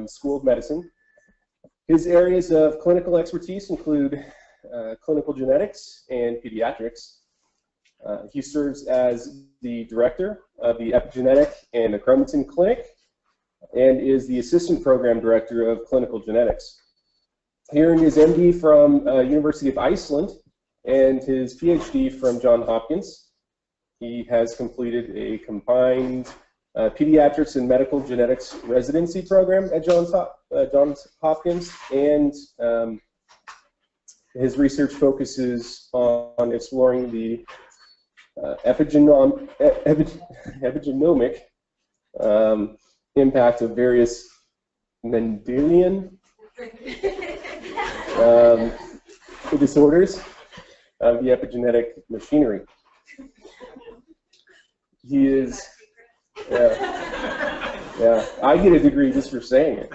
School of Medicine. His areas of clinical expertise include clinical genetics and pediatrics. He serves as the director of the Epigenetic and Chromatin Clinic and is the assistant program director of clinical genetics. He earned his MD from University of Iceland and his PhD from Johns Hopkins. He has completed a combined pediatrics and medical genetics residency program at Johns Hopkins, and his research focuses on exploring the epigenomic impact of various Mendelian disorders of the epigenetic machinery. He is, yeah, I get a degree just for saying it.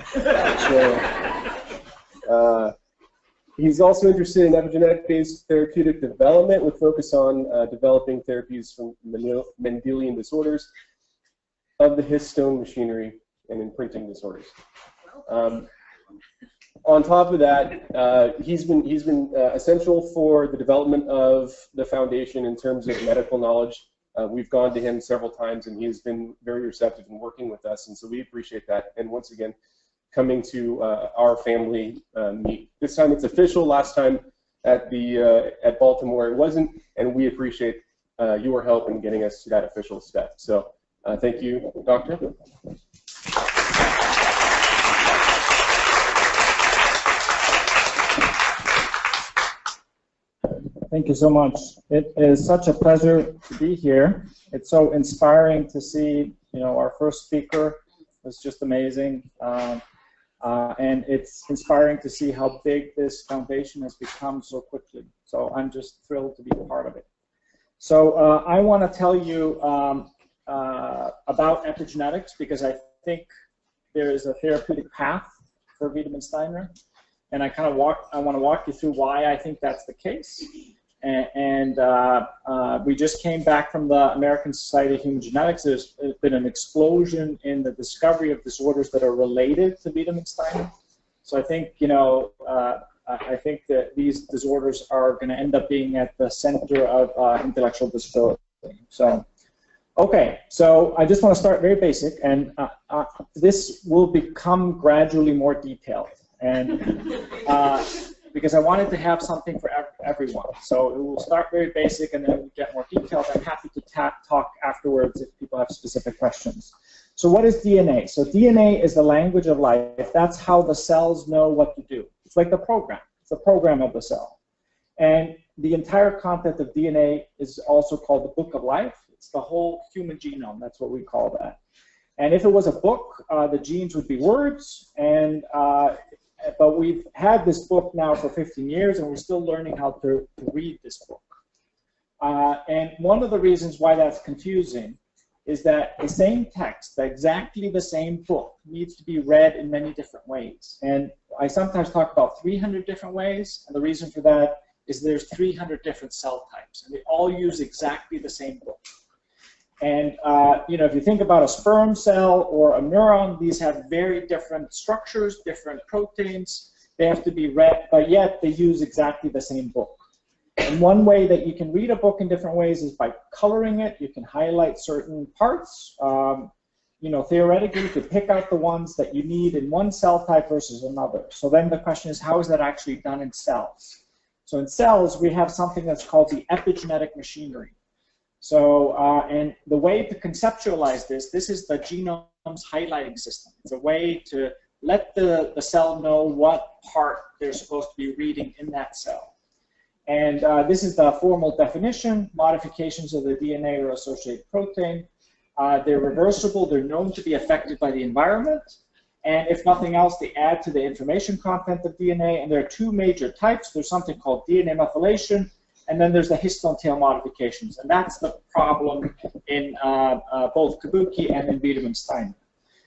So, he's also interested in epigenetic-based therapeutic development with focus on developing therapies from Mendelian disorders of the histone machinery and imprinting disorders. On top of that, he's been essential for the development of the foundation in terms of medical knowledge. We've gone to him several times, and he has been very receptive in working with us, and so we appreciate that. And once again, coming to our family meet. This time it's official. Last time at Baltimore it wasn't, and we appreciate your help in getting us to that official step. So thank you, Doctor. Thank you so much. It is such a pleasure to be here. It's so inspiring to see, our first speaker was just amazing. And it's inspiring to see how big this foundation has become so quickly. So I'm just thrilled to be a part of it. So I want to tell you about epigenetics because I think there is a therapeutic path for Wiedemann-Steiner, and I want to walk you through why I think that's the case. And we just came back from the American Society of Human Genetics. There's been an explosion in the discovery of disorders that are related to Wiedemann-Steiner. So I think, I think that these disorders are going to end up being at the center of intellectual disability. So, okay, so I just want to start very basic, and this will become gradually more detailed. And because I wanted to have something for everyone. So it will start very basic and then we'll get more detailed. I'm happy to talk afterwards if people have specific questions. So what is DNA? So DNA is the language of life. That's how the cells know what to do. It's like the program. It's the program of the cell. And the entire content of DNA is also called the book of life. It's the whole human genome. That's what we call that. And if it was a book, the genes would be words, and but we've had this book now for 15 years, and we're still learning how to read this book. And one of the reasons why that's confusing is that the same text, exactly the same book, needs to be read in many different ways. And I sometimes talk about 300 different ways, and the reason for that is there's 300 different cell types, and they all use exactly the same book. And if you think about a sperm cell or a neuron, these have very different structures, different proteins. They have to be read, but yet they use exactly the same book. And one way that you can read a book in different ways is by coloring it. You can highlight certain parts. Theoretically, you could pick out the ones that you need in one cell type versus another. So then the question is, how is that actually done in cells? So in cells, we have something that's called the epigenetic machinery. So, and the way to conceptualize this is the genome's highlighting system. It's a way to let the cell know what part they're supposed to be reading in that cell. And this is the formal definition. Modifications of the DNA or associated protein. They're reversible. They're known to be affected by the environment. And if nothing else, they add to the information content of DNA. And there are two major types. There's something called DNA methylation, and then there's the histone tail modifications. And that's the problem in both Kabuki and in Wiedemann-Steiner.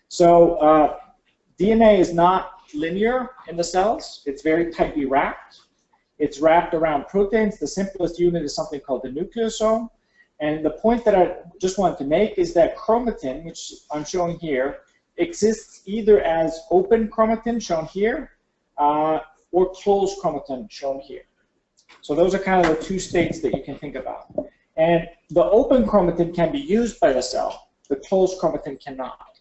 So DNA is not linear in the cells. It's very tightly wrapped. It's wrapped around proteins. The simplest unit is something called the nucleosome. And the point that I just wanted to make is that chromatin, which I'm showing here, exists either as open chromatin, shown here, or closed chromatin, shown here. So those are kind of the two states that you can think about. And the open chromatin can be used by the cell. The closed chromatin cannot.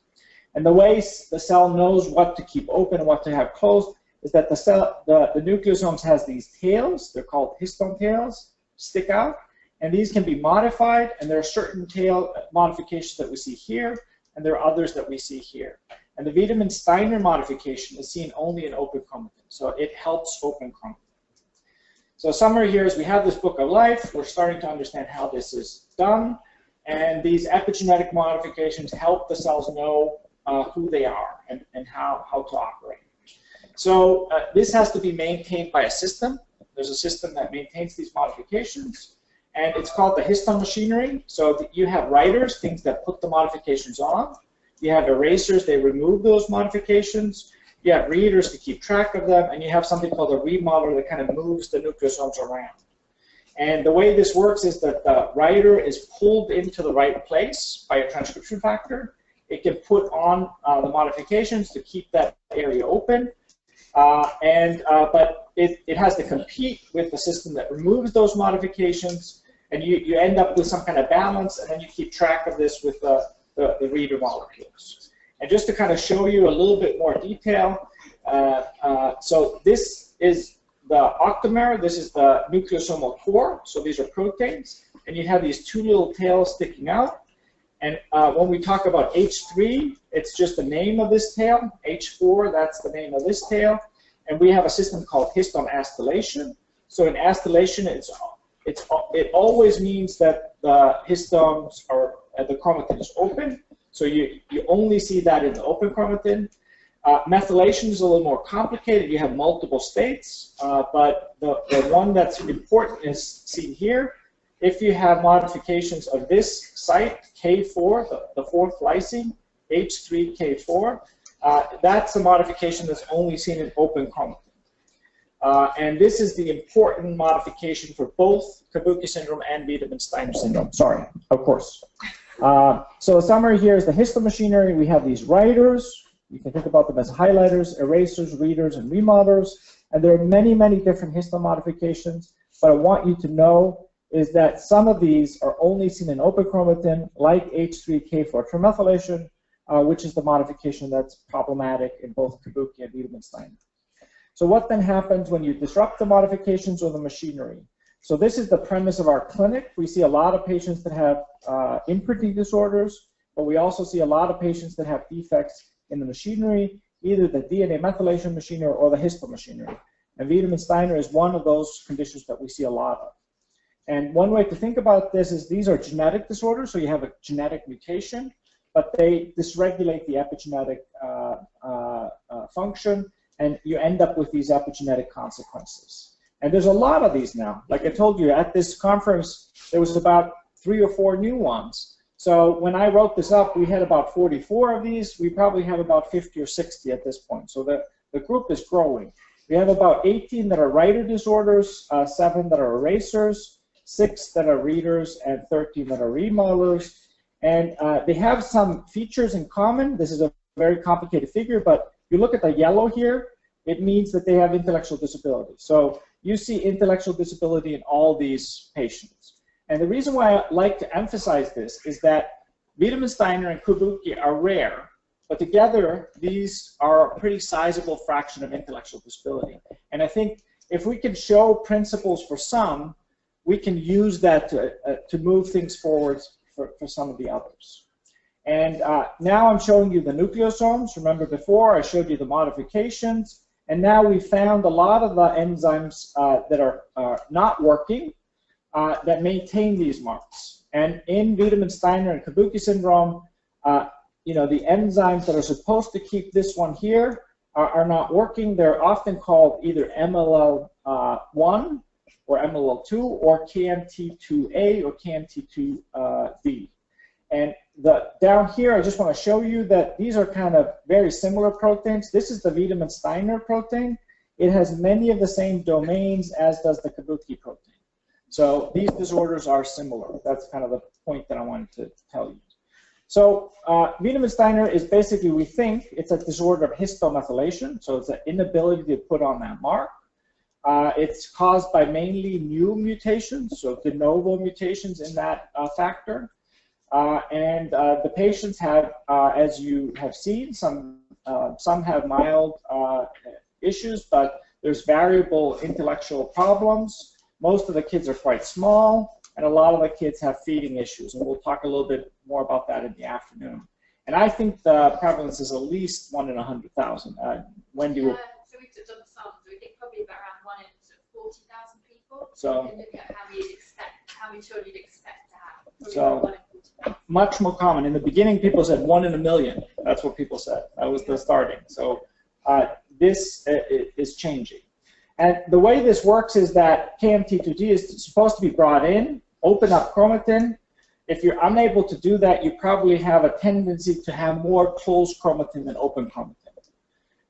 And the way the cell knows what to keep open and what to have closed is that the nucleosomes has these tails. They're called histone tails, stick out. And these can be modified, and there are certain tail modifications that we see here, and there are others that we see here. And the Wiedemann-Steiner modification is seen only in open chromatin, so it helps open chromatin. So summary here is we have this book of life. We're starting to understand how this is done, and these epigenetic modifications help the cells know who they are and how to operate. So this has to be maintained by a system. There's a system that maintains these modifications, and it's called the histone machinery. So you have writers, things that put the modifications on. You have erasers, they remove those modifications. You have readers to keep track of them, and you have something called a remodeler that kind of moves the nucleosomes around. And the way this works is that the writer is pulled into the right place by a transcription factor. It can put on the modifications to keep that area open, but it has to compete with the system that removes those modifications, and you end up with some kind of balance, and then you keep track of this with the reader molecules. And just to kind of show you a little bit more detail, so this is the octamer, this is the nucleosomal core, so these are proteins, and you have these two little tails sticking out. And when we talk about H3, it's just the name of this tail. H4, that's the name of this tail. And we have a system called histone acetylation. So in acetylation, it always means that the histones are, the chromatin is open. So you only see that in the open chromatin. Methylation is a little more complicated. You have multiple states, but the one that's important is seen here. If you have modifications of this site, K4, the fourth lysine, H3K4, that's a modification that's only seen in open chromatin. And this is the important modification for both Kabuki syndrome and Wiedemann-Steiner syndrome. Sorry, of course. So a summary here is the histone machinery. We have these writers. You can think about them as highlighters, erasers, readers, and remodelers. And there are many, many different histone modifications. But I want you to know is that some of these are only seen in open chromatin, like H3K4 trimethylation, which is the modification that's problematic in both Kabuki and Wiedemann-Steiner. So what then happens when you disrupt the modifications or the machinery? So this is the premise of our clinic. We see a lot of patients that have imprinting disorders, but we also see a lot of patients that have defects in the machinery, either the DNA methylation machinery or the histone machinery. And Wiedemann-Steiner is one of those conditions that we see a lot of. And one way to think about this is these are genetic disorders, so you have a genetic mutation, but they dysregulate the epigenetic function, and you end up with these epigenetic consequences. And there's a lot of these now. Like I told you, at this conference, there was about 3 or 4 new ones. So when I wrote this up, we had about 44 of these. We probably have about 50 or 60 at this point. So the group is growing. We have about 18 that are writer disorders, 7 that are erasers, 6 that are readers, and 13 that are remodelers. And they have some features in common. This is a very complicated figure, but if you look at the yellow here, it means that they have intellectual disability. So you see intellectual disability in all these patients. And the reason why I like to emphasize this is that Wiedemann-Steiner and Kabuki are rare, but together these are a pretty sizable fraction of intellectual disability. And I think if we can show principles for some, we can use that to move things forward for some of the others. And now I'm showing you the nucleosomes. Remember before I showed you the modifications, and now we found a lot of the enzymes that are not working that maintain these marks. And in Wiedemann-Steiner and Kabuki syndrome, you know, the enzymes that are supposed to keep this one here are not working. They're often called either MLL1 or MLL2 or KMT2A or KMT2B. And down here, I just want to show you that these are kind of very similar proteins. This is the Wiedemann-Steiner protein. It has many of the same domains as does the Kabuki protein. So these disorders are similar. That's kind of the point that I wanted to tell you. So Wiedemann-Steiner is basically, we think, it's a disorder of histomethylation, so it's an inability to put on that mark. It's caused by mainly new mutations, so de novo mutations in that factor. And the patients have, as you have seen, some have mild issues, but there's variable intellectual problems. Most of the kids are quite small, and a lot of the kids have feeding issues, and we'll talk a little bit more about that in the afternoon. And I think the prevalence is at least 1 in 100,000. Wendy will. So we've done the sum, so we think probably about around 1 in 40,000 people. So and look at how many children you'd expect to have. So much more common. In the beginning, people said 1 in a million. That's what people said. That was the starting. So this is changing. And the way this works is that KMT2D is supposed to be brought in, open up chromatin. If you're unable to do that, you probably have a tendency to have more closed chromatin than open chromatin.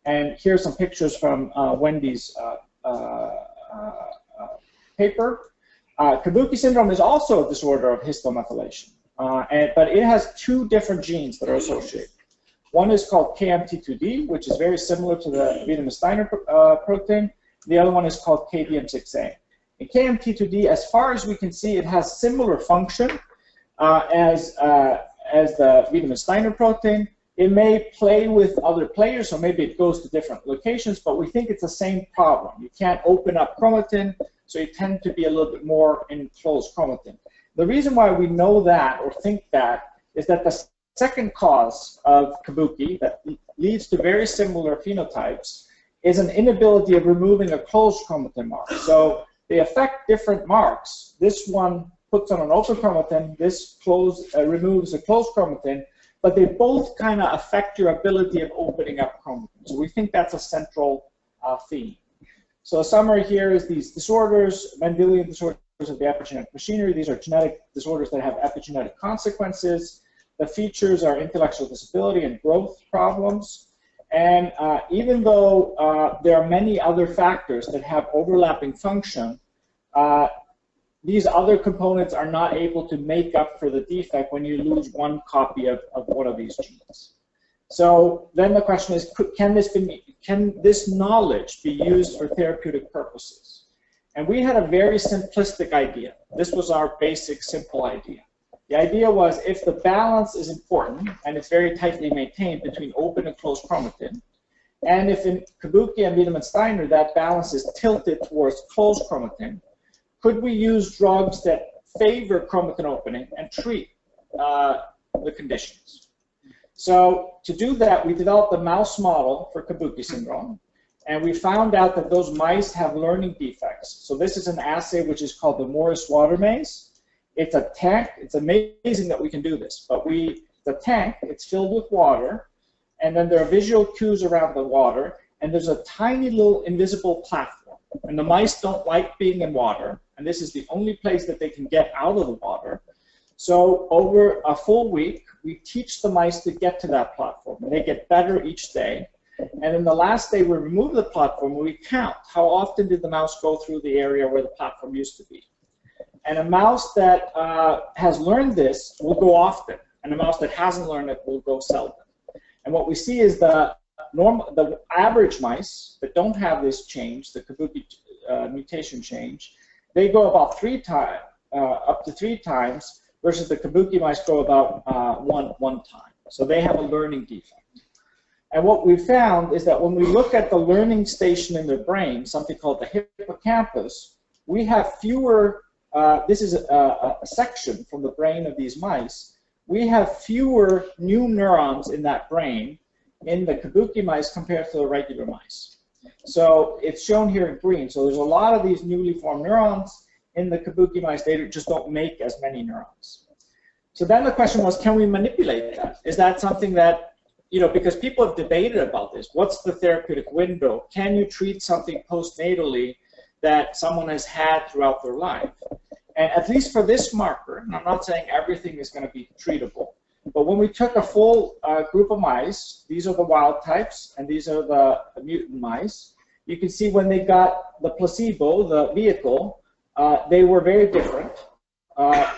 And here's some pictures from Wendy's paper. Kabuki syndrome is also a disorder of histomethylation, but it has 2 different genes that are associated. One is called KMT2D, which is very similar to the Wiedemann-Steiner protein. The other one is called KDM6A. In KMT2D, as far as we can see, it has similar function as the Wiedemann-Steiner protein. It may play with other players, so maybe it goes to different locations, but we think it's the same problem. You can't open up chromatin, so you tend to be a little bit more enclosed chromatin. The reason why we know that or think that is that the second cause of Kabuki that leads to very similar phenotypes is an inability of removing a closed chromatin mark. So they affect different marks. This one puts on an open chromatin, this removes a closed chromatin, but they both kind of affect your ability of opening up chromatin. So we think that's a central theme. So a summary here is these disorders, Mendelian disorders of the epigenetic machinery. These are genetic disorders that have epigenetic consequences. The features are intellectual disability and growth problems. And even though there are many other factors that have overlapping function, these other components are not able to make up for the defect when you lose one copy of one of these genes. So then the question is, can this knowledge be used for therapeutic purposes? And we had a very simplistic idea. This was our basic, simple idea. The idea was if the balance is important, and it's very tightly maintained between open and closed chromatin, and if in Kabuki and Wiedemann-Steiner that balance is tilted towards closed chromatin, could we use drugs that favor chromatin opening and treat the conditions? So to do that, we developed a mouse model for Kabuki syndrome, and we found out that those mice have learning defects. So this is an assay which is called the Morris-Water maze. It's a tank. It's amazing that we can do this, but the tank, it's filled with water, and then there are visual cues around the water, and there's a tiny little invisible platform. And the mice don't like being in water, and this is the only place that they can get out of the water. So over a full week, we teach the mice to get to that platform, and they get better each day. And then the last day we remove the platform, we count how often did the mouse go through the area where the platform used to be. And a mouse that has learned this will go often, and a mouse that hasn't learned it will go seldom. And what we see is the average mice that don't have this change, the Kabuki mutation change, they go about 3 times, up to 3 times, versus the Kabuki mice go about one time. So they have a learning defect. And what we found is that when we look at the learning station in their brain, something called the hippocampus, we have fewer. This is a section from the brain of these mice. We have fewer new neurons in that brain in the Kabuki mice compared to the regular mice. So it's shown here in green. So there's a lot of these newly formed neurons. In the Kabuki mice, they just don't make as many neurons. So then the question was, can we manipulate that? Is that something that, because people have debated about this. What's the therapeutic window? Can you treat something postnatally that someone has had throughout their life? And at least for this marker, and I'm not saying everything is going to be treatable, but when we took a full group of mice, these are the wild types, and these are the mutant mice, you can see when they got the placebo, the vehicle, they were very different.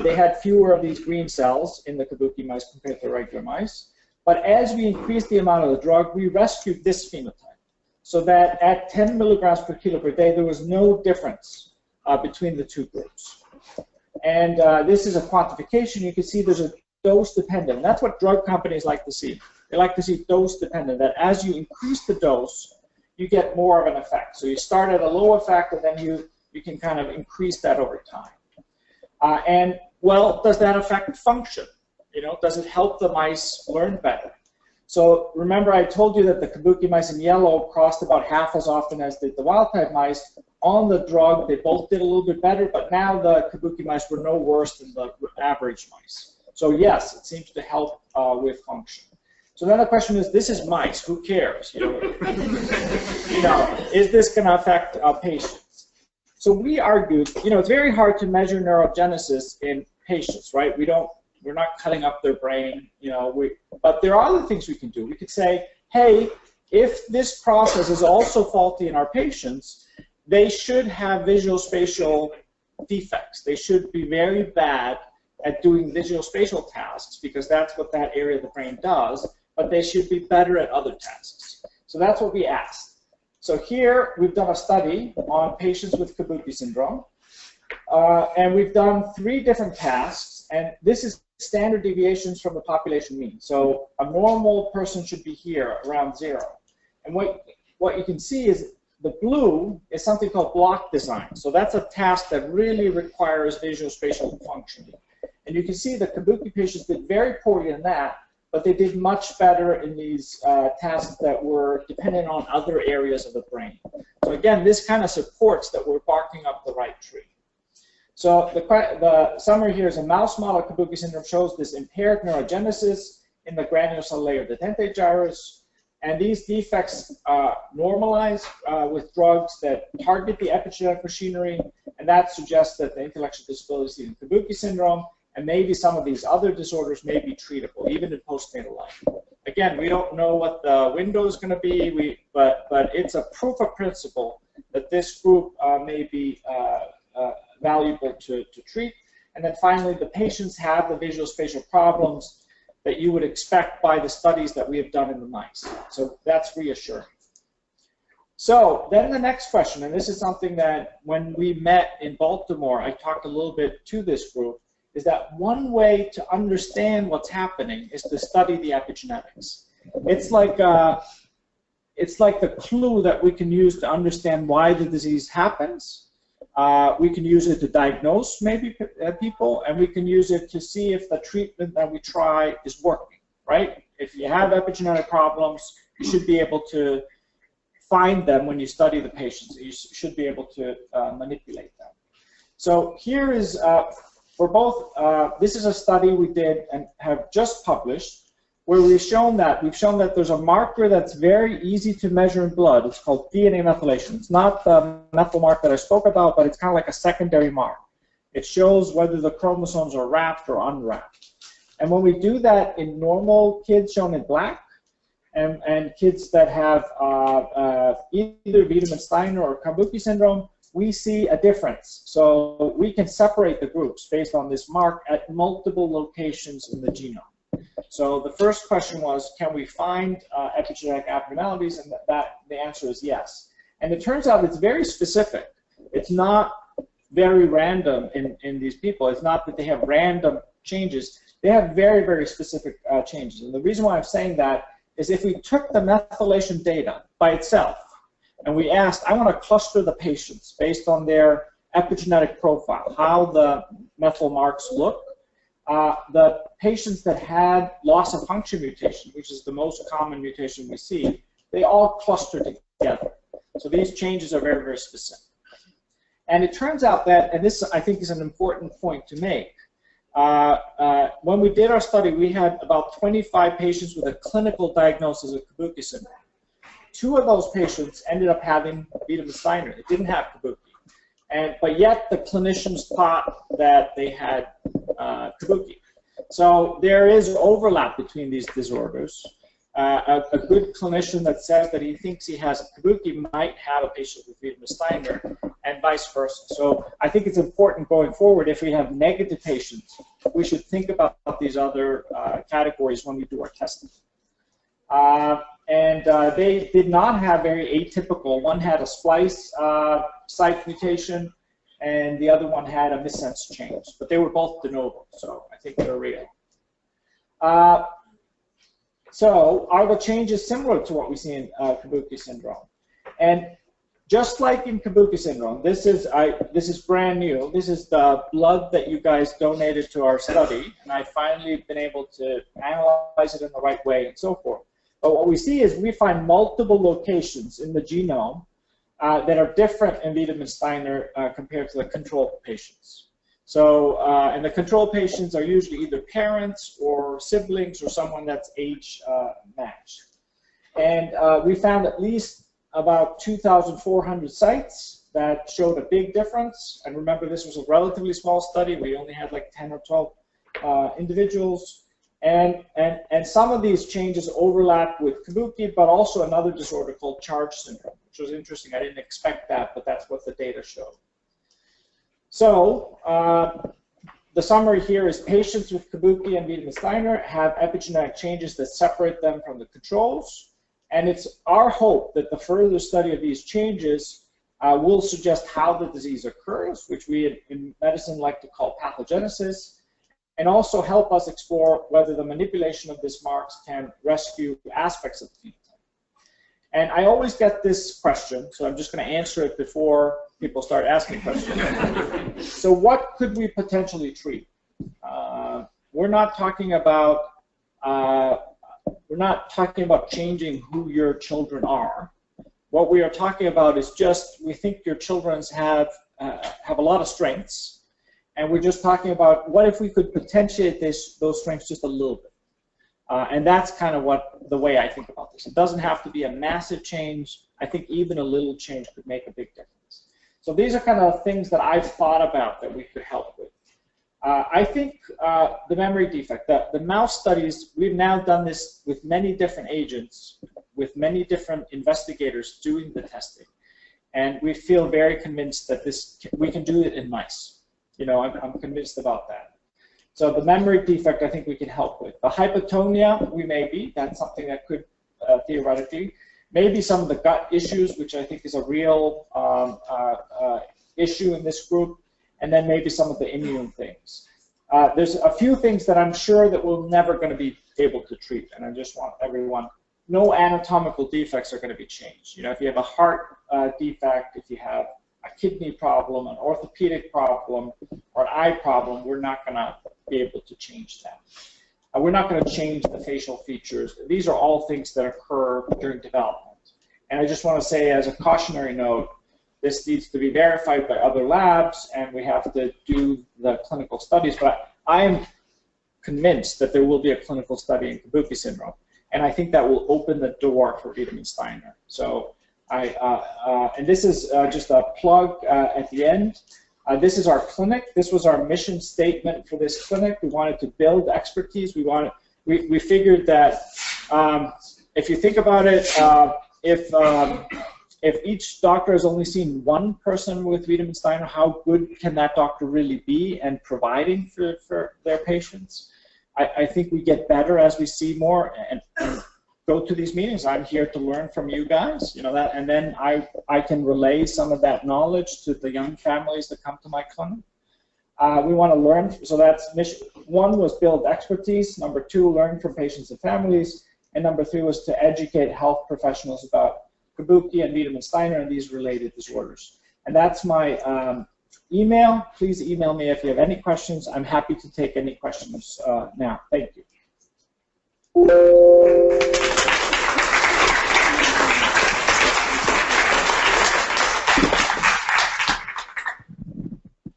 they had fewer of these green cells in the Kabuki mice compared to regular mice. But as we increased the amount of the drug, we rescued this phenotype. So that at 10 milligrams per kilo per day, there was no difference between the two groups. And this is a quantification. You can see there's a dose dependent. That's what drug companies like to see. They like to see dose dependent, that as you increase the dose, you get more of an effect. So you start at a low effect, and then you can kind of increase that over time. And, well, does that affect function? You know, does it help the mice learn better? So remember I told you that the Kabuki mice in yellow crossed about half as often as did the wild-type mice. On the drug, they both did a little bit better, but now the Kabuki mice were no worse than the average mice. So yes, it seems to help with function. So then the question is, this is mice, who cares? You know, is this going to affect patients? So we argued, you know, it's very hard to measure neurogenesis in patients, right? We're not cutting up their brain, you know, but there are other things we can do. We could say, hey, if this process is also faulty in our patients, they should have visual-spatial defects. They should be very bad at doing visual-spatial tasks because that's what that area of the brain does, but they should be better at other tasks. So that's what we asked. So here we've done a study on patients with Kabuki syndrome, and we've done 3 different tasks, and this is standard deviations from the population mean. So a normal person should be here around 0. And what you can see is the blue is something called block design. So that's a task that really requires visual spatial functioning. And you can see the Kabuki patients did very poorly in that, but they did much better in these tasks that were dependent on other areas of the brain. So again, this kind of supports that we're barking up the right tree. So the summary here is a mouse model of Kabuki syndrome shows this impaired neurogenesis in the granular cell layer of the dentate gyrus. And these defects normalize with drugs that target the epigenetic machinery, and that suggests that the intellectual disability in Kabuki syndrome and maybe some of these other disorders may be treatable, even in postnatal life. Again, we don't know what the window is going to be, but it's a proof of principle that this group may be valuable to treat. And then finally, the patients have the visual spatial problems that you would expect by the studies that we have done in the mice. So that's reassuring. So then the next question, and this is something that when we met in Baltimore, I talked a little bit to this group, is that one way to understand what's happening is to study the epigenetics. It's like the clue that we can use to understand why the disease happens. We can use it to diagnose maybe people, and we can use it to see if the treatment that we try is working, right? If you have epigenetic problems, you should be able to find them when you study the patients. You should be able to manipulate them. So here is, this is a study we did and have just published, where we've shown that there's a marker that's very easy to measure in blood. It's called DNA methylation. It's not the methyl mark that I spoke about, but it's kind of like a secondary mark. It shows whether the chromosomes are wrapped or unwrapped. And when we do that in normal kids shown in black, and kids that have either Wiedemann-Steiner or Kabuki syndrome, we see a difference. So we can separate the groups based on this mark at multiple locations in the genome. So the first question was, can we find epigenetic abnormalities? And the answer is yes. And it turns out it's very specific. It's not very random in these people. It's not that they have random changes. They have very, very specific changes. And the reason why I'm saying that is if we took the methylation data by itself and we asked, I want to cluster the patients based on their epigenetic profile, how the methyl marks look, the patients that had loss of function mutation, which is the most common mutation we see, they all cluster together. So these changes are very, very specific. And it turns out that, and this I think is an important point to make, when we did our study, we had about 25 patients with a clinical diagnosis of Kabuki syndrome. 2 of those patients ended up having Wiedemann-Steiner. They didn't have Kabuki. But yet the clinicians thought that they had Kabuki. So there is overlap between these disorders. A good clinician that says that he thinks he has Kabuki might have a patient with Wiedemann-Steiner, and vice versa. So I think it's important going forward, if we have negative patients, we should think about these other categories when we do our testing. They did not have very atypical. One had a splice site mutation, and the other one had a missense change. But they were both de novo, so I think they're real. So are the changes similar to what we see in Kabuki syndrome? And just like in Kabuki syndrome, this is brand new. This is the blood that you guys donated to our study, and I finally been able to analyze it in the right way and so forth. But what we see is we find multiple locations in the genome that are different in Wiedemann-Steiner compared to the control patients. So, and the control patients are usually either parents or siblings or someone that's age matched. And we found at least about 2,400 sites that showed a big difference. And remember, this was a relatively small study. We only had like 10 or 12 individuals. And some of these changes overlap with Kabuki, but also another disorder called Charge syndrome, which was interesting. I didn't expect that, but that's what the data showed. So the summary here is patients with Kabuki and Wiedemann-Steiner have epigenetic changes that separate them from the controls. And it's our hope that the further study of these changes will suggest how the disease occurs, which we in medicine like to call pathogenesis, and also help us explore whether the manipulation of these marks can rescue aspects of the phenotype. And I always get this question, so I'm just going to answer it before people start asking questions. So what could we potentially treat? We're not talking about changing who your children are. What we are talking about is just we think your children have a lot of strengths. And we're just talking about what if we could potentiate those strengths just a little bit. And that's kind of the way I think about this. It doesn't have to be a massive change. I think even a little change could make a big difference. So these are kind of things that I've thought about that we could help with. I think the memory defect, the mouse studies, we've now done this with many different agents, with many different investigators doing the testing. And we feel very convinced that we can do it in mice. You know, I'm convinced about that. So the memory defect, I think we can help with. The hypotonia, that's something that could theoretically. Maybe some of the gut issues, which I think is a real issue in this group, and then maybe some of the immune things. There's a few things that I'm sure that we're never going to be able to treat, and I just want everyone, no anatomical defects are going to be changed. You know, if you have a heart defect, if you have a kidney problem, an orthopedic problem, or an eye problem, we're not going to be able to change that. We're not going to change the facial features. These are all things that occur during development. And I just want to say as a cautionary note, this needs to be verified by other labs, and we have to do the clinical studies. But I am convinced that there will be a clinical study in Kabuki syndrome, and I think that will open the door for Wiedemann-Steiner. So and this is just a plug at the end. This is our clinic. This was our mission statement for this clinic. We wanted to build expertise. We figured that if you think about it, if each doctor has only seen one person with Wiedemann-Steiner, how good can that doctor really be and providing for their patients? I think we get better as we see more and go to these meetings. I'm here to learn from you guys, you know that, and then I can relay some of that knowledge to the young families that come to my clinic. We want to learn, so that's mission. One was build expertise. Number two, learn from patients and families. And number three was to educate health professionals about Kabuki and Wiedemann-Steiner and these related disorders. And that's my email. Please email me if you have any questions. I'm happy to take any questions now. Thank you.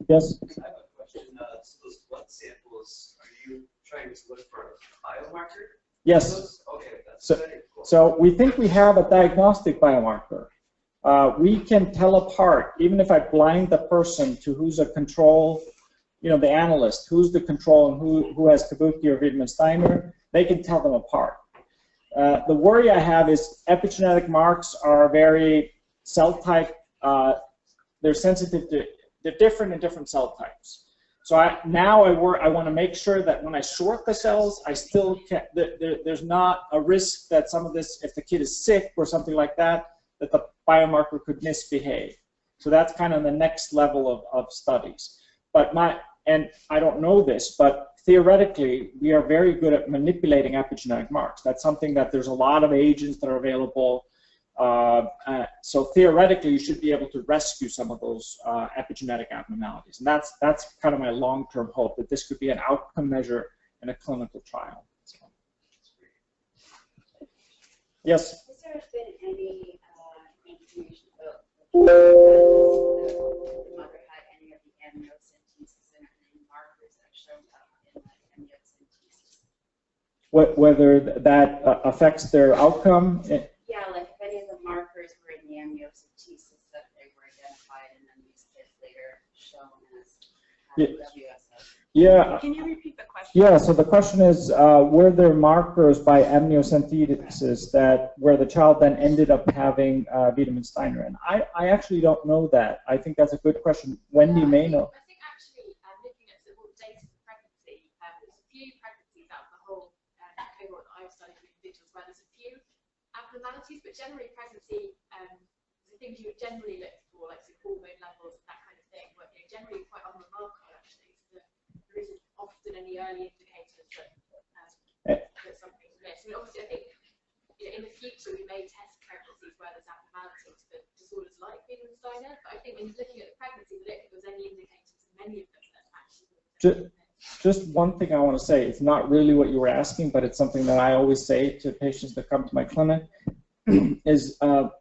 Yes? I have a question. So those blood samples, are you trying to look for a biomarker? Yes. Okay, that's So, very cool. so we think we have a diagnostic biomarker. We can tell apart, even if I blind the person to who's a control, you know, the analyst, who's the control and who has Kabuki or Wiedemann-Steiner, they can tell them apart. The worry I have is epigenetic marks are very cell type they're sensitive to, they're different in different cell types. So I want to make sure that when I sort the cells, I still can, there's not a risk that some of this, if the kid is sick or something like that, that the biomarker could misbehave. So that's kind of the next level of studies. But and I don't know this, but theoretically, we are very good at manipulating epigenetic marks. That's something that there's a lot of agents that are available. So theoretically, you should be able to rescue some of those epigenetic abnormalities. And that's kind of my long-term hope, that this could be an outcome measure in a clinical trial. So. Yes? Has there been any information about the mother had any of the amniocentesis and any markers that showed up in the amniocentesis? Whether that affects their outcome? Yeah, like if any of the markers were in the amniocentesis that they were identified and then these kids later shown as WSS. Yeah. Can you repeat the question? Yeah, so the question is, were there markers by amniocentesis that where the child then ended up having Wiedemann-Steiner? And I actually don't know that. I think that's a good question. Wendy may know. I think actually, looking at the data for pregnancy, there's a few pregnancies out of the whole cohort that I've studied with individuals where there's a few abnormalities, but generally pregnancy, the things you would generally look for, like hormone levels and that kind of thing, were generally quite unremarkable actually. So there isn't often any early indicators that something's amiss. I mean, obviously, I think in the future we may test pregnancies where there's abnormalities for disorders like Wiedemann-Steiner, but I think in looking at the pregnancy, we looked if there was any indicators in many of them that actually. Just one thing I want to say, it's not really what you were asking, but it's something that I always say to patients that come to my clinic, is the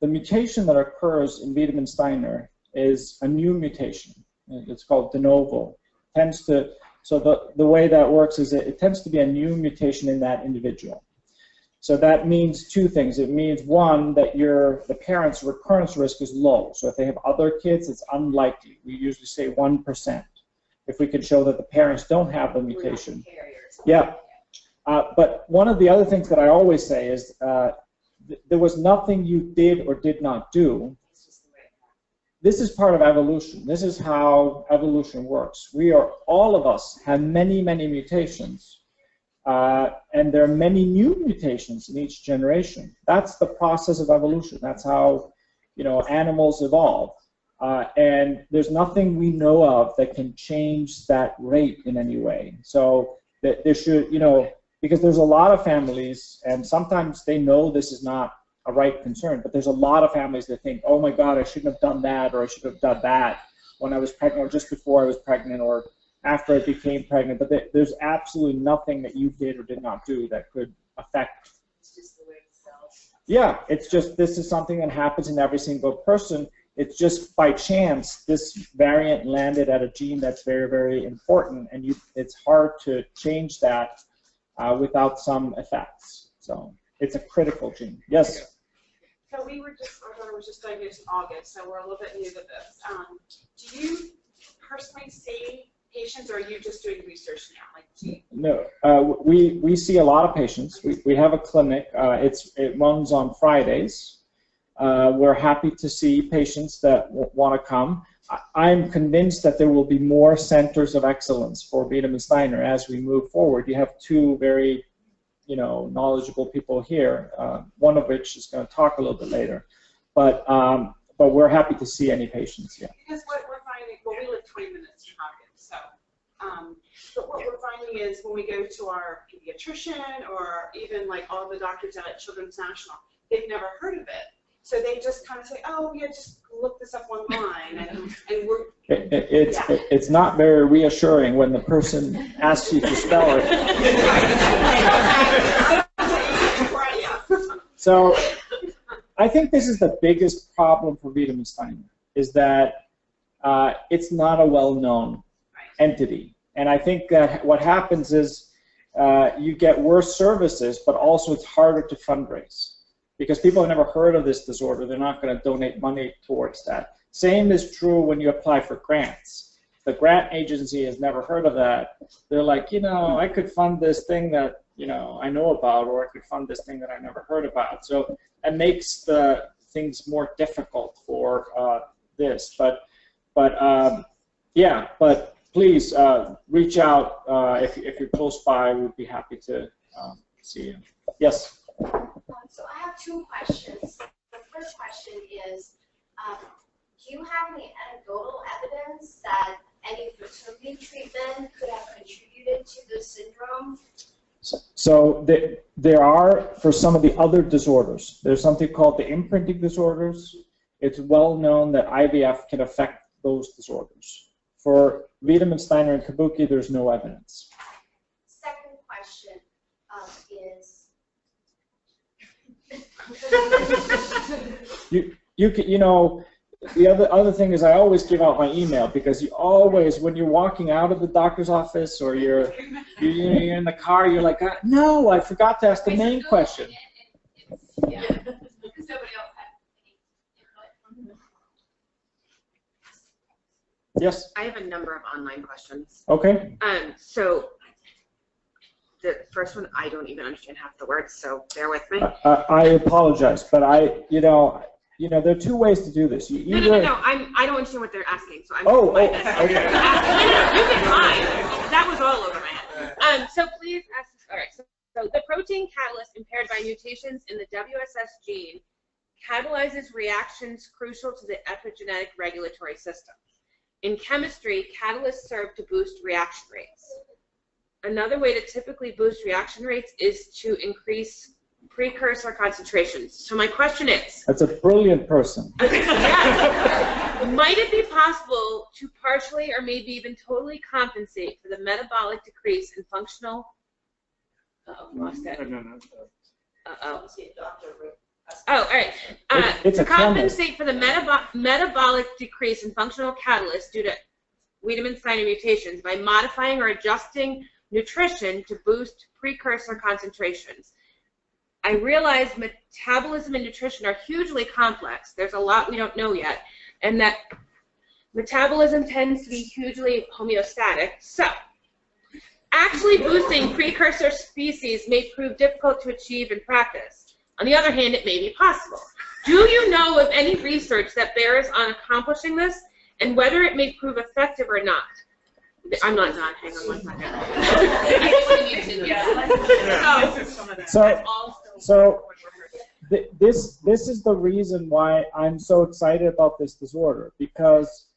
mutation that occurs in Wiedemann-Steiner is a new mutation. It's called de novo. So the way that works is it tends to be a new mutation in that individual. So that means two things. It means, one, that the parent's recurrence risk is low. So if they have other kids, it's unlikely. We usually say 1%. If we can show that the parents don't have the mutation. Yeah. But one of the other things that I always say is there was nothing you did or did not do. This is part of evolution. This is how evolution works. All of us have many, many mutations. And there are many new mutations in each generation. That's the process of evolution. That's how, animals evolve. And there's nothing we know of that can change that rate in any way. So there should, because there's a lot of families, and sometimes they know this is not a right concern, but there's a lot of families that think, oh my God, I shouldn't have done that, or I should have done that when I was pregnant, or just before I was pregnant, or after I became pregnant. But there's absolutely nothing that you did or did not do that could affect. It's just the way the cells. Yeah, it's just, this is something that happens in every single person. It's just by chance this variant landed at a gene that's very, very important, and it's hard to change that without some effects. So it's a critical gene. Yes? So our daughter was just diagnosed in August, so we're a little bit new to this. Do you personally see patients, or are you just doing research now? No, we see a lot of patients. We have a clinic. It runs on Fridays. We're happy to see patients that want to come. I'm convinced that there will be more centers of excellence for Wiedemann-Steiner as we move forward. You have two very, knowledgeable people here, one of which is going to talk a little bit later. But we're happy to see any patients, yeah. Because what we're finding, well, we live 20 minutes from Hopkins, so, but what we're finding is when we go to our pediatrician, or even like all the doctors out at Children's National, they've never heard of it. So they just kind of say, oh, yeah, just look this up online, and we're... It's not very reassuring when the person asks you to spell it. So I think this is the biggest problem for Wiedemann-Steiner, is that it's not a well-known entity. And I think that what happens is you get worse services, but also it's harder to fundraise. Because people have never heard of this disorder, they're not going to donate money towards that. Same is true when you apply for grants. The grant agency has never heard of that. They're like, I could fund this thing that, I know about, or I could fund this thing that I never heard about. So it makes the things more difficult for this. But yeah, but please reach out if you're close by. We'd be happy to see you. Yes? So I have two questions. The first question is, do you have any anecdotal evidence that any fertility treatment could have contributed to the syndrome? So there are, for some of the other disorders, there's something called the imprinting disorders. It's well known that IVF can affect those disorders. For Wiedemann-Steiner and Kabuki, there's no evidence. Second question is, you know, the other thing is I always give out my email, because you always, when you're walking out of the doctor's office or you're in the car, you're like, no, I forgot to ask the main question. Yeah, because nobody else had any input. Yes? I have a number of online questions. Okay. So the first one, I don't even understand half the words, so bear with me. I apologize, but you know, there are two ways to do this. You either... No. I don't understand what they're asking, so I'm. Okay. You can lie. That was all over my head. So please ask. All right. So the protein catalyst impaired by mutations in the WSS gene catalyzes reactions crucial to the epigenetic regulatory system. In chemistry, catalysts serve to boost reaction rates. Another way to typically boost reaction rates is to increase precursor concentrations. So my question is... That's a brilliant person. Yeah. Might it be possible to partially or maybe even totally compensate for the metabolic decrease in functional... Uh-oh, lost it. Uh-oh. Oh, all right. To compensate for the metabolic decrease in functional catalysts due to Wiedemann-Steiner mutations by modifying or adjusting nutrition to boost precursor concentrations. I realize metabolism and nutrition are hugely complex. There's a lot we don't know yet, and that metabolism tends to be hugely homeostatic. So, actually boosting precursor species may prove difficult to achieve in practice. On the other hand, it may be possible. Do you know of any research that bears on accomplishing this, and whether it may prove effective or not? I'm not done. Hang on one second. So this is the reason why I'm so excited about this disorder, because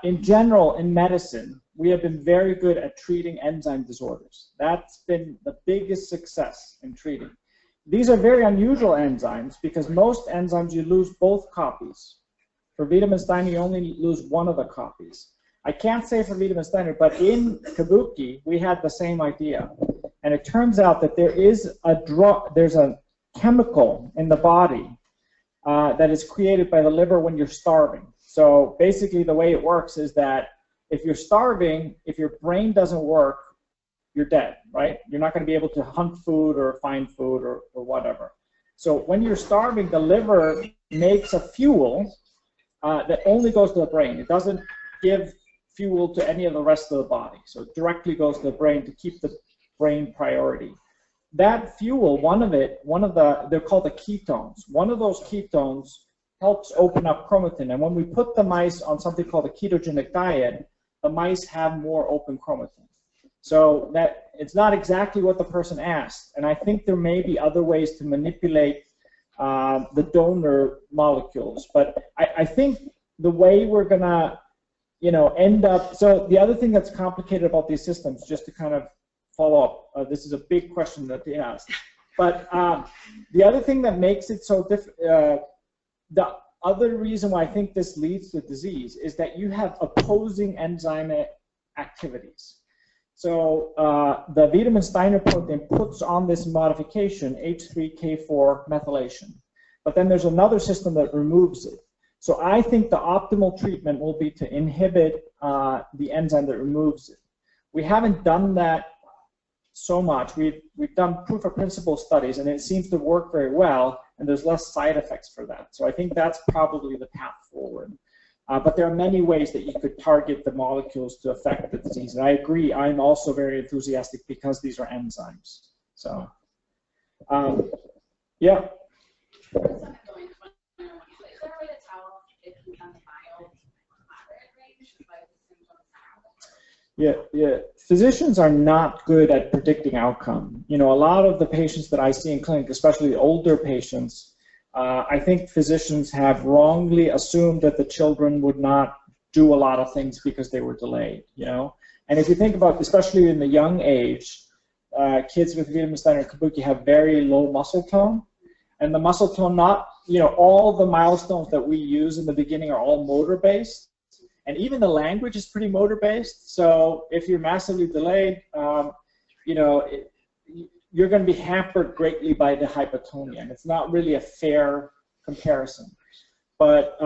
in general, in medicine, we have been very good at treating enzyme disorders. That's been the biggest success in treating. These are very unusual enzymes, because most enzymes you lose both copies. For Wiedemann-Steiner, you only lose one of the copies. I can't say for Wiedemann-Steiner, but in Kabuki, we had the same idea. And it turns out that there's a chemical in the body that is created by the liver when you're starving. So basically the way it works is that if you're starving, if your brain doesn't work, you're dead, right? You're not going to be able to hunt food or find food or whatever. So when you're starving, the liver makes a fuel that only goes to the brain. It doesn't give fuel to any of the rest of the body. So it directly goes to the brain to keep the brain priority. That fuel, they're called the ketones. One of those ketones helps open up chromatin. And when we put the mice on something called a ketogenic diet, the mice have more open chromatin. So that it's not exactly what the person asked. And I think there may be other ways to manipulate the donor molecules. But I think the way we're gonna, end up, so the other thing that's complicated about these systems, just to kind of follow up, this is a big question that they asked, but the other thing that makes it so difficult, the other reason why I think this leads to disease is that you have opposing enzyme activities. So the Wiedemann-Steiner protein puts on this modification, H3K4 methylation, but then there's another system that removes it. So I think the optimal treatment will be to inhibit the enzyme that removes it. We haven't done that so much. We've done proof of principle studies, and it seems to work very well, and there's less side effects for that. So I think that's probably the path forward. But there are many ways that you could target the molecules to affect the disease. And I agree, I'm also very enthusiastic because these are enzymes. So, yeah. Yeah. Physicians are not good at predicting outcome. You know, a lot of the patients that I see in clinic, especially older patients, I think physicians have wrongly assumed that the children would not do a lot of things because they were delayed, you know. And if you think about, especially in the young age, kids with Wiedemann-Steiner and Kabuki have very low muscle tone. And the muscle tone, not, you know, all the milestones that we use in the beginning are all motor-based. And even the language is pretty motor-based. So if you're massively delayed, you know, you're going to be hampered greatly by the hypotonia. And it's not really a fair comparison. But,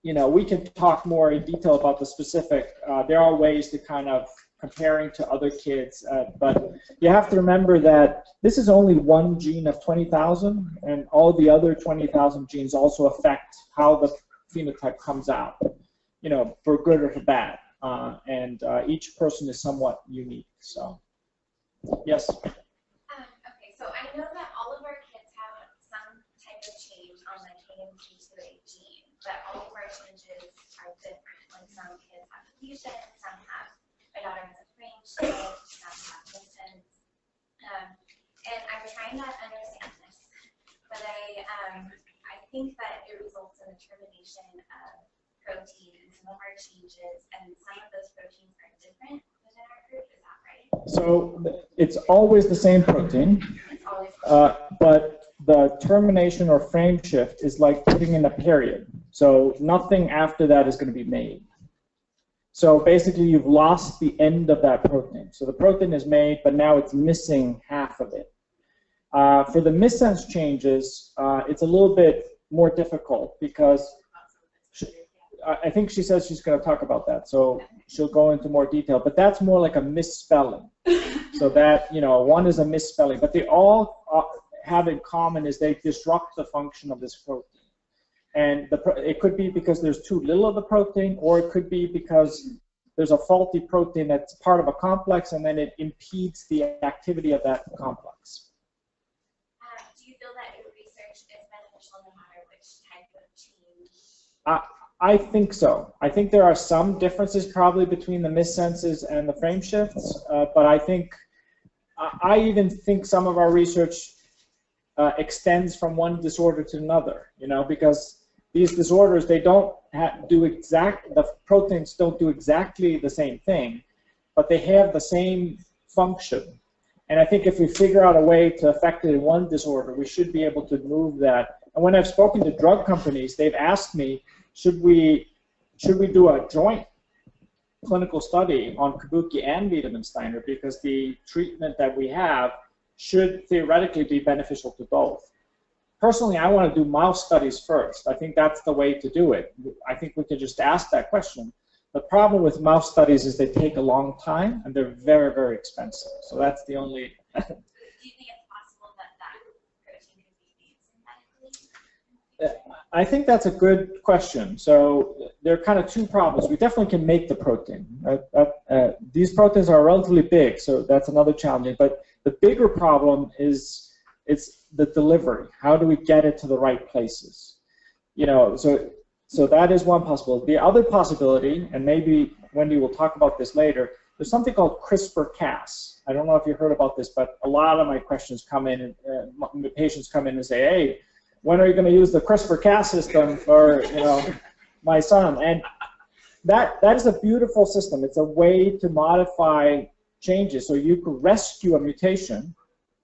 you know, we can talk more in detail about the specific. There are ways to kind of comparing to other kids. But you have to remember that this is only one gene of 20,000. And all the other 20,000 genes also affect how the phenotype comes out, you know, for good or for bad. And each person is somewhat unique. So, yes? Okay, so I know that all of our kids have some type of change on the KMT2A gene, but all of our changes are different. Like some kids have fusion, some have, my daughter has a frame shift, some have distance. And I'm trying to understand this, but I think that it results in the termination of protein in some of our changes, and some of those proteins are different within our group. Is that right? So it's always the same protein, but the termination or frame shift is like putting in a period. So nothing after that is going to be made. So basically you've lost the end of that protein. So the protein is made, but now it's missing half of it. For the missense changes, it's a little bit more difficult because I think she says she's going to talk about that, so she'll go into more detail. But that's more like a misspelling. So that, you know, one is a misspelling, but they all have in common is they disrupt the function of this protein. And it could be because there's too little of the protein, or it could be because there's a faulty protein that's part of a complex, and then it impedes the activity of that complex. Do you feel that your research is beneficial no matter which type of change? I think so. I think there are some differences probably between the missenses and the frame shifts, but I even think some of our research extends from one disorder to another, you know, because these disorders, they don't the proteins don't do exactly the same thing, but they have the same function. And I think if we figure out a way to affect it in one disorder, we should be able to move that. And when I've spoken to drug companies, they've asked me, should we do a joint clinical study on Kabuki and Wiedemann-Steiner, because the treatment that we have should theoretically be beneficial to both. Personally, I want to do mouse studies first. I think that's the way to do it. I think we can just ask that question. The problem with mouse studies is they take a long time and they're very, very expensive. So that's the only... Do you think it's possible that protein could be made synthetically? I think that's a good question. So there are kind of two problems. We definitely can make the protein. These proteins are relatively big, so that's another challenge. But the bigger problem is it's the delivery. How do we get it to the right places? You know, so that is one possibility. The other possibility, and maybe Wendy will talk about this later, there's something called CRISPR-Cas. I don't know if you heard about this, but a lot of my questions come in, and patients come in and say, hey, when are you going to use the CRISPR-Cas system for, you know, my son? And that is a beautiful system. It's a way to modify changes. So you could rescue a mutation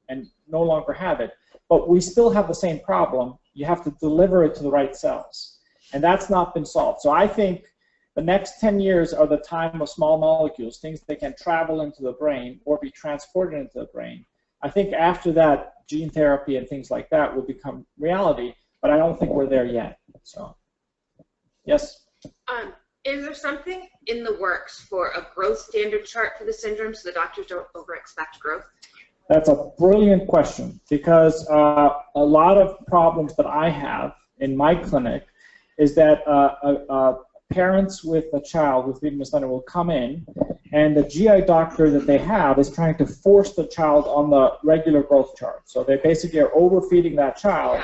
and no longer have it, but we still have the same problem. You have to deliver it to the right cells. And that's not been solved. So I think the next 10 years are the time of small molecules, things that can travel into the brain or be transported into the brain. I think after that, gene therapy and things like that will become reality, but I don't think we're there yet. So, yes? Is there something in the works for a growth standard chart for the syndrome so the doctors don't over-expect growth? That's a brilliant question, because a lot of problems that I have in my clinic is that parents with a child with Wiedemann-Steiner will come in, and the GI doctor that they have is trying to force the child on the regular growth chart. So they basically are overfeeding that child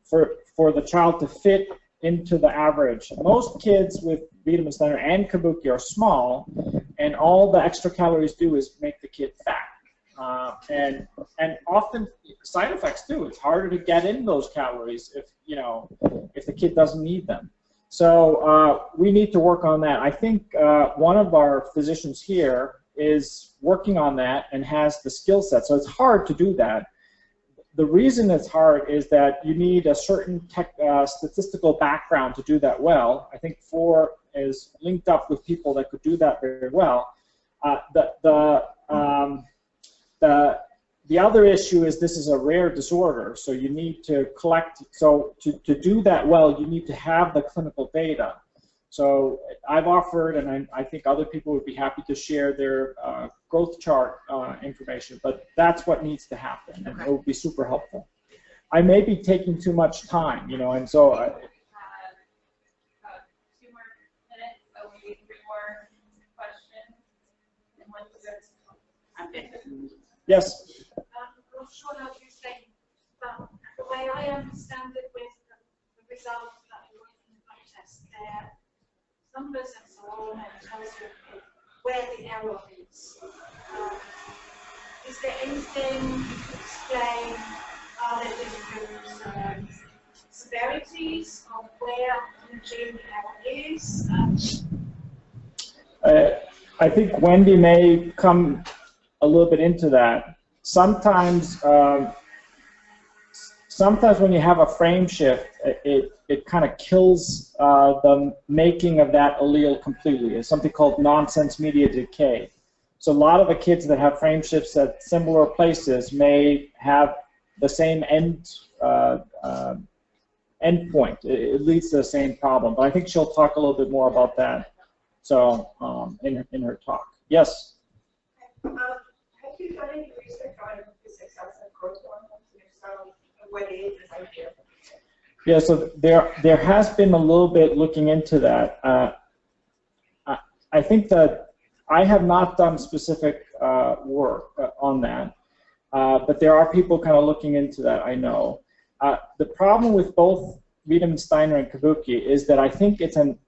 for the child to fit into the average. Most kids with Wiedemann-Steiner and Kabuki are small, and all the extra calories do is make the kid fat. And often side effects too. It's harder to get in those calories if the kid doesn't need them. So we need to work on that. I think one of our physicians here is working on that and has the skill set. So it's hard to do that. The reason it's hard is that you need a certain statistical background to do that well. I think 4 is linked up with people that could do that very well. The other issue is this is a rare disorder, so you need to collect. So to do that well, you need to have the clinical data. So I've offered, and I think other people would be happy to share their growth chart information, but that's what needs to happen, and it would be super helpful. I may be taking too much time, and so. 2 more minutes, so we need 3 more questions. And one Yes. I'm not sure how to say, but the way I understand it with the results that are in the blood test, some visits are all and tells you where the error is. Is there anything you could explain? Are there different severities of where the gene error is? I think Wendy may come a little bit into that. Sometimes, sometimes when you have a frame shift, it kind of kills the making of that allele completely. It's something called nonsense-mediated decay. So a lot of the kids that have frame shifts at similar places may have the same end point. It leads to the same problem. But I think she'll talk a little bit more about that. So in her talk, yes. Have you done any research on the success of growth hormones? If so, what age is ideal? Yeah, so there has been a little bit looking into that. I think that I have not done specific work on that, but there are people kind of looking into that, I know. The problem with both Wiedemann-Steiner and Kabuki is that I think it's an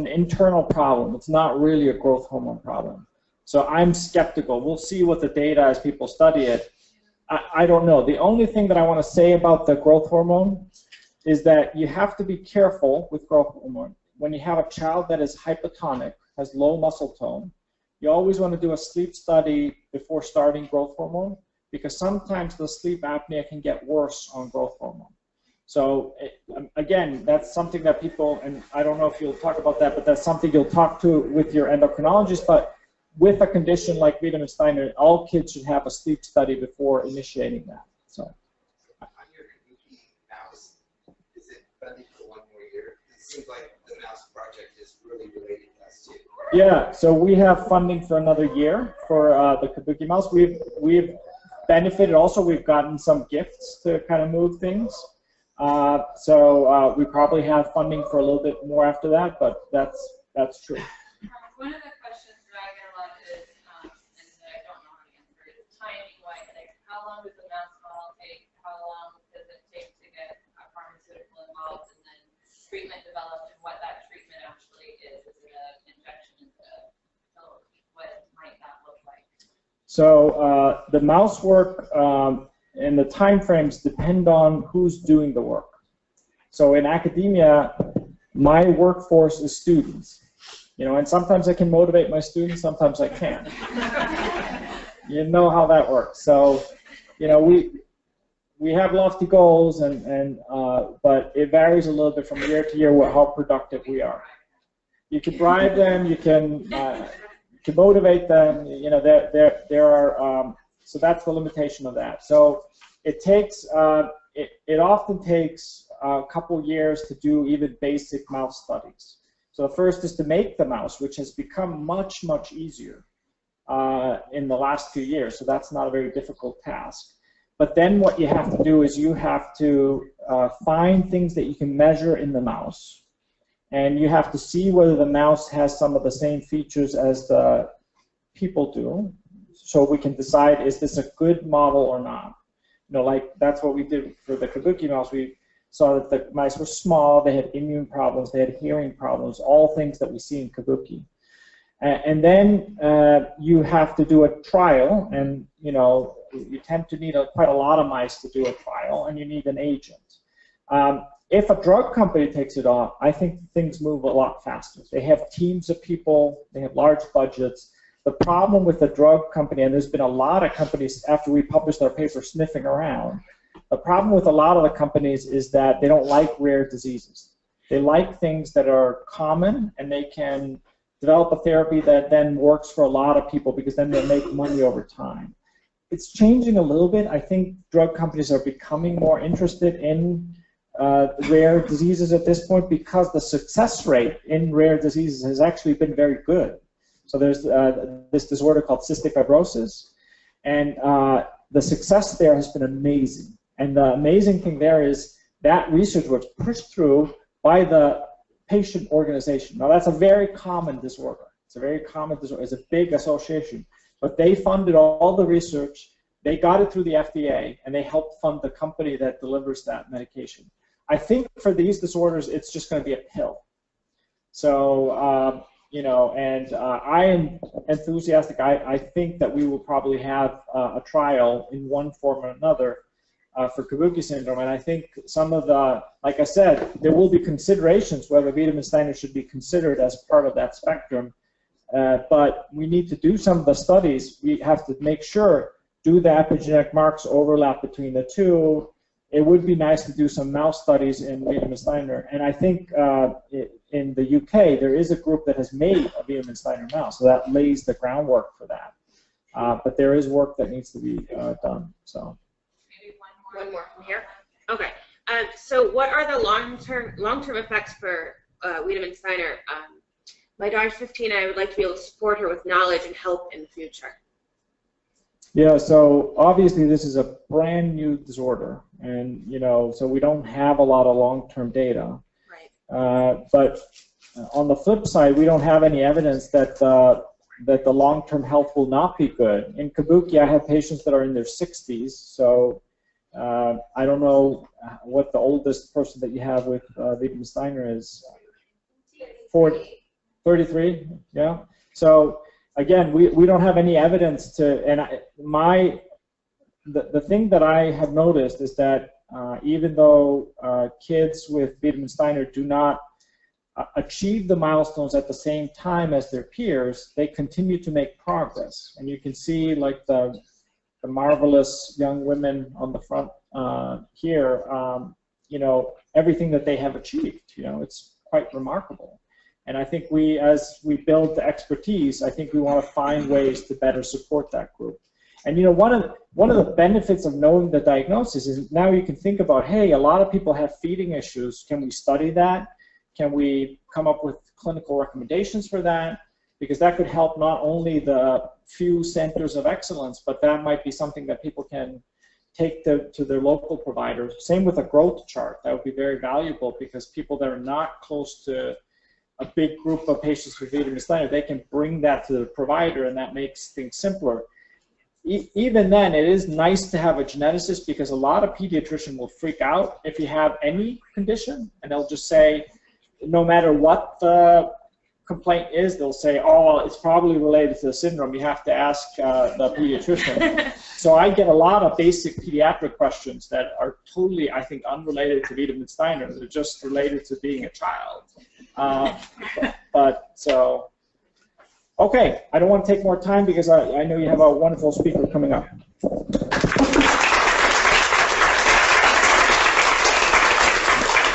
internal problem. It's not really a growth hormone problem. So I'm skeptical. We'll see what the data as people study it. I don't know. The only thing that I want to say about the growth hormone is that you have to be careful with growth hormone. When you have a child that is hypotonic, has low muscle tone, you always want to do a sleep study before starting growth hormone, because sometimes the sleep apnea can get worse on growth hormone. So again, that's something that people, and I don't know if you'll talk about that, but that's something you'll talk to with your endocrinologist. But with a condition like Wiedemann-Steiner, all kids should have a sleep study before initiating that. So. On your Kabuki mouse, is it funding for 1 more year? It seems like the mouse project is really related to us too. Yeah, so we have funding for another year for the Kabuki mouse. We've benefited also. We've gotten some gifts to kind of move things. So we probably have funding for a little bit more after that, but that's true. One of the questions that I get a lot is, and I don't know how to answer it, is timing-wise. Like, how long does the mouse model take? How long does it take to get a pharmaceutical involved, and then treatment developed, and what that treatment actually is? Is it an injection into a pill? What might that look like? So the mouse work and the time frames depend on who's doing the work. So in academia, my workforce is students. And sometimes I can motivate my students, sometimes I can't. You know how that works. So, we have lofty goals, but it varies a little bit from year to year how productive we are. You can bribe them, you can motivate them. There are so that's the limitation of that. So it takes it often takes a couple years to do even basic mouse studies. So the first is to make the mouse, which has become much, much easier in the last few years. So that's not a very difficult task. But then what you have to do is you have to find things that you can measure in the mouse. And you have to see whether the mouse has some of the same features as the people do. So we can decide, is this a good model or not? Like that's what we did for the Kabuki mouse. saw that the mice were small, they had immune problems, they had hearing problems, all things that we see in Kabuki. And then you have to do a trial, and you tend to need quite a lot of mice to do a trial, and you need an agent. If a drug company takes it on, I think things move a lot faster. They have teams of people, they have large budgets. The problem with the drug company, and there's been a lot of companies after we published our paper sniffing around, the problem with a lot of the companies is that they don't like rare diseases. They like things that are common, and they can develop a therapy that then works for a lot of people because then they make money over time. It's changing a little bit. I think drug companies are becoming more interested in rare diseases at this point because the success rate in rare diseases has actually been very good. So there's this disorder called cystic fibrosis, and the success there has been amazing. And the amazing thing there is that research was pushed through by the patient organization. Now that's a very common disorder. It's a very common disorder. It's a big association. But they funded all the research, they got it through the FDA, and they helped fund the company that delivers that medication. I think for these disorders, it's just going to be a pill. So, I am enthusiastic. I think that we will probably have a trial in one form or another for Kabuki syndrome, and I think some of the, like I said, there will be considerations whether Wiedemann-Steiner should be considered as part of that spectrum, but we need to do some of the studies. We have to make sure, do the epigenetic marks overlap between the two? It would be nice to do some mouse studies in Wiedemann-Steiner, and I think in the UK there is a group that has made a Wiedemann-Steiner mouse, so that lays the groundwork for that. But there is work that needs to be done. So. Maybe one more from here. Okay. So what are the long-term effects for Wiedemann-Steiner? My daughter's 15. I would like to be able to support her with knowledge and help in the future. Yeah, so obviously this is a brand new disorder, and so we don't have a lot of long-term data. Right. But on the flip side, we don't have any evidence that that the long-term health will not be good. In Kabuki, I have patients that are in their 60s, so I don't know what the oldest person that you have with Wiedemann-Steiner is. 33, yeah. So again, we don't have any evidence to, and the thing that I have noticed is that even though kids with Wiedemann-Steiner do not achieve the milestones at the same time as their peers, they continue to make progress. And you can see like the marvelous young women on the front here, everything that they have achieved, it's quite remarkable. And I think as we build the expertise, I think we want to find ways to better support that group. And one of the benefits of knowing the diagnosis is now you can think about, hey, a lot of people have feeding issues. Can we study that? Can we come up with clinical recommendations for that? Because that could help not only the few centers of excellence, but that might be something that people can take to their local providers. Same with a growth chart. That would be very valuable because people that are not close to a big group of patients with Wiedemann-Steiner, they can bring that to the provider, and that makes things simpler. Even then, it is nice to have a geneticist because a lot of pediatricians will freak out if you have any condition, and they'll just say, no matter what the complaint is, they'll say, oh, it's probably related to the syndrome. You have to ask the pediatrician. So I get a lot of basic pediatric questions that are totally, I think, unrelated to Wiedemann-Steiner. They're just related to being a child. Okay, I don't want to take more time because I know you have a wonderful speaker coming up.